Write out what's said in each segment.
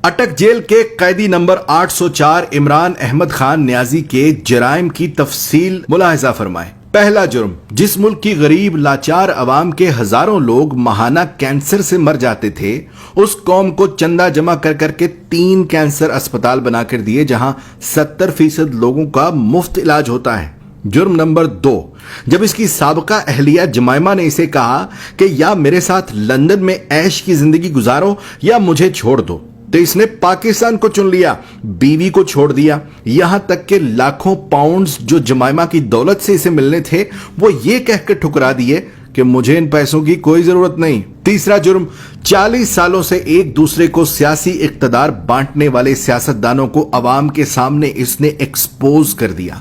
اٹک jail کے قیدی number 804 Imran Ahmad Khan نیازی کے جرائم کی تفصیل ملاحظہ فرمائیں۔ پہلا جرم، جس ملک کی غریب لاچار عوام کے ہزاروں لوگ ماہانہ کینسر سے مر جاتے تھے، اس قوم کو چندہ جمع کر کر کے 3 کینسر اسپتال بنا کر دیے جہاں 70% لوگوں کا مفت علاج ہوتا ہے۔ جرم نمبر 2، جب اس کی سابقہ اہلیہ جمائمہ نے اسے کہا کہ یا میرے ساتھ لندن میں عیش کی زندگی گزارو یا مجھے چھوڑ دو، تو اس نے پاکستان کو چن لیا، بیوی کو چھوڑ دیا، یہاں تک کہ لاکھوں پاؤنڈز جو جمائمہ کی دولت سے اسے ملنے تھے وہ یہ کہہ کر ٹھکرا دیے کہ مجھے ان پیسوں کی کوئی ضرورت نہیں۔ تیسرا جرم، 40 سالوں سے ایک دوسرے کو سیاسی اقتدار بانٹنے والے سیاستدانوں کو عوام کے سامنے اس نے ایکسپوز کر دیا۔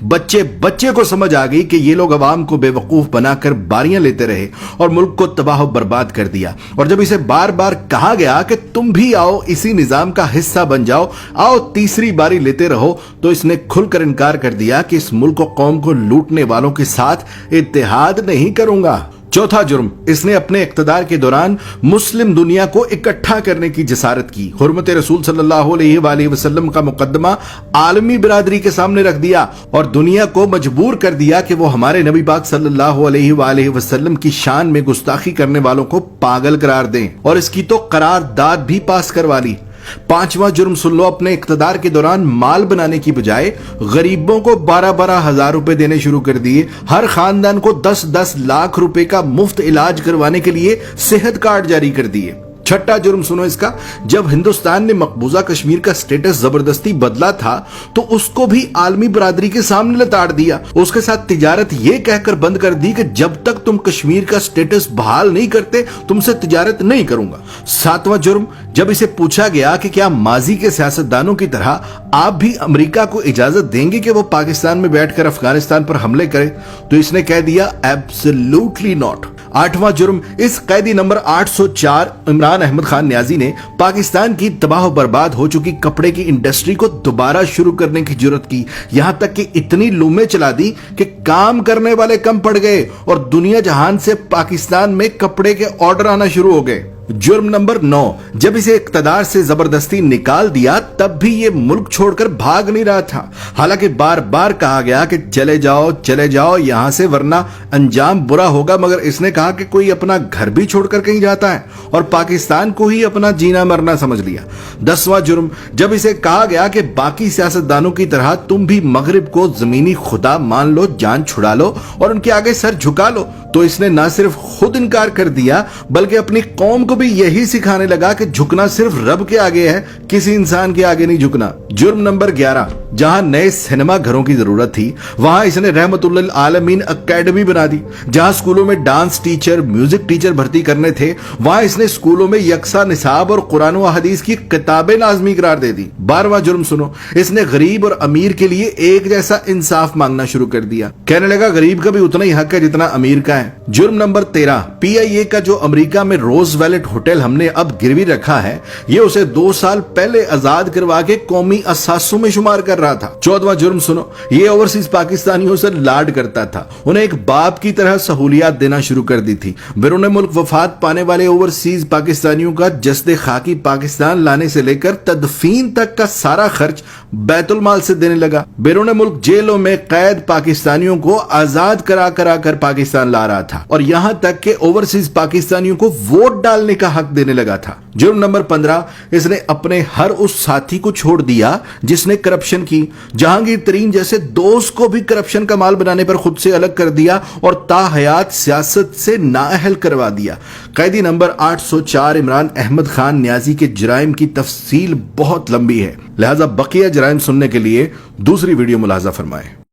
بچے کو سمجھ آ گئی کہ یہ لوگ عوام کو بے وقوف بنا کر باریاں لیتے رہے اور ملک کو تباہ و برباد کر دیا، اور جب اسے بار بار کہا گیا کہ تم بھی آؤ اسی نظام کا حصہ بن جاؤ، آؤ تیسری باری لیتے رہو، تو اس نے کھل کر انکار کر دیا کہ اس ملک و قوم کو لوٹنے والوں کے ساتھ اتحاد نہیں کروں گا۔ چوتھا جرم، اس نے اپنے اقتدار کے دوران مسلم دنیا کو اکٹھا کرنے کی جسارت کی، حرمت رسول صلی اللہ علیہ وآلہ وسلم کا مقدمہ عالمی برادری کے سامنے رکھ دیا اور دنیا کو مجبور کر دیا کہ وہ ہمارے نبی پاک صلی اللہ علیہ وآلہ وسلم کی شان میں گستاخی کرنے والوں کو پاگل قرار دیں، اور اس کی تو قرارداد بھی پاس کروا لی۔ پانچواں جرم سن لو، اپنے اقتدار کے دوران مال بنانے کی بجائے غریبوں کو 12 ہزار روپے دینے شروع کر دیے، ہر خاندان کو 10 لاکھ روپے کا مفت علاج کروانے کے لیے صحت کارڈ جاری کر دیے۔ چھٹا جرم سنو اس کا، جب ہندوستان نے مقبوضہ کشمیر کا سٹیٹس زبردستی بدلا تھا تو اس کو بھی عالمی برادری کے سامنے لتاڑ دیا، اس کے ساتھ تجارت یہ کہہ کر بند کر دی کہ جب تک تم کشمیر کا سٹیٹس بحال نہیں کرتے تم سے تجارت نہیں کروں گا۔ ساتواں جرم، جب اسے پوچھا گیا کہ کیا ماضی کے سیاستدانوں کی طرح آپ بھی امریکہ کو اجازت دیں گے کہ وہ پاکستان میں بیٹھ کر افغانستان پر حملے کرے، تو اس نے کہہ دیا ایبسلیوٹلی ناٹ۔ آٹھواں جرم، اس قیدی نمبر 804 عمران احمد خان نیازی نے پاکستان کی تباہ و برباد ہو چکی کپڑے کی انڈسٹری کو دوبارہ شروع کرنے کی جرت کی، یہاں تک کہ اتنی لومیں چلا دی کہ کام کرنے والے کم پڑ گئے اور دنیا جہان سے پاکستان میں کپڑے کے آرڈر آنا شروع ہو گئے۔ جرم نمبر 9، جب اسے اقتدار سے زبردستی نکال دیا تب بھی یہ ملک چھوڑ کر بھاگ نہیں رہا تھا، حالانکہ بار بار کہا گیا کہ چلے جاؤ یہاں سے ورنہ انجام برا ہوگا، مگر اس نے کہا کہ کوئی اپنا گھر بھی چھوڑ کر کہیں جاتا ہے اور پاکستان کو ہی اپنا جینا مرنا سمجھ لیا۔ 10واں جرم، جب اسے کہا گیا کہ باقی سیاستدانوں کی طرح تم بھی مغرب کو زمینی خدا مان لو، جان چھڑا لو اور ان کے آگے سر جھکا لو، تو اس نے نہ صرف خود انکار کر دیا بلکہ اپنی قوم کو بھی یہی سکھانے لگا کہ جھکنا صرف رب کے آگے ہے، کسی انسان کے آگے نہیں جھکنا۔ جرم نمبر 11، جہاں نئے سینما گھروں کی ضرورت تھی وہاں اس نے رحمت للعالمین اکیڈمی بنا دی، جہاں اسکولوں میں ڈانس ٹیچر، میوزک ٹیچر بھرتی کرنے تھے وہاں اس نے اسکولوں میں یکساں نصاب اور قرآن و حدیث کی کتابیں لازمی قرار دے دی۔ 12واں جرم سنو، اس نے غریب اور امیر کے لیے ایک جیسا انصاف مانگنا شروع کر دیا، کہنے لگا غریب کا بھی اتنا ہی حق ہے جتنا امیر کا ہے۔ جرم نمبر 13، PIA کا جو امریکہ میں روز ویلٹ ہوٹل ہم نے اب گروی رکھا ہے، یہ اسے 2 سال پہلے آزاد کروا کے قومی اثاثوں میں شمار کر رہا تھا۔ 14واں جرم سنو، یہ اوورسیز پاکستانیوں سے لاڈ کرتا تھا، انہیں ایک باپ کی طرح سہولیات دینا شروع کر دی تھی۔ بیرون ملک وفات پانے والے اوورسیز پاکستانیوں کا جسد خاکی پاکستان لانے سے لے کر تدفین تک کا سارا خرچ بیت المال سے دینے لگا۔ بیرون ملک جیلوں میں قید پاکستانیوں کو آزاد کرا کر پاکستان لا رہا تھا، اور یہاں تک کہ اوورسیز پاکستانیوں کو ووٹ ڈالنے کا حق دینے لگا تھا۔ جرم نمبر 15، اس نے اپنے ہر اس ساتھی کو چھوڑ دیا جس نے کرپشن کی، جہانگیر ترین جیسے دوست کو بھی کرپشن کا مال بنانے پر خود سے الگ کر دیا اور تا حیات سیاست سے نااہل کروا دیا۔ قیدی نمبر 804 عمران احمد خان نیازی کے جرائم کی تفصیل بہت لمبی ہے، لہذا بقیہ جرائم سننے کے لیے دوسری ویڈیو ملاحظہ فرمائیں۔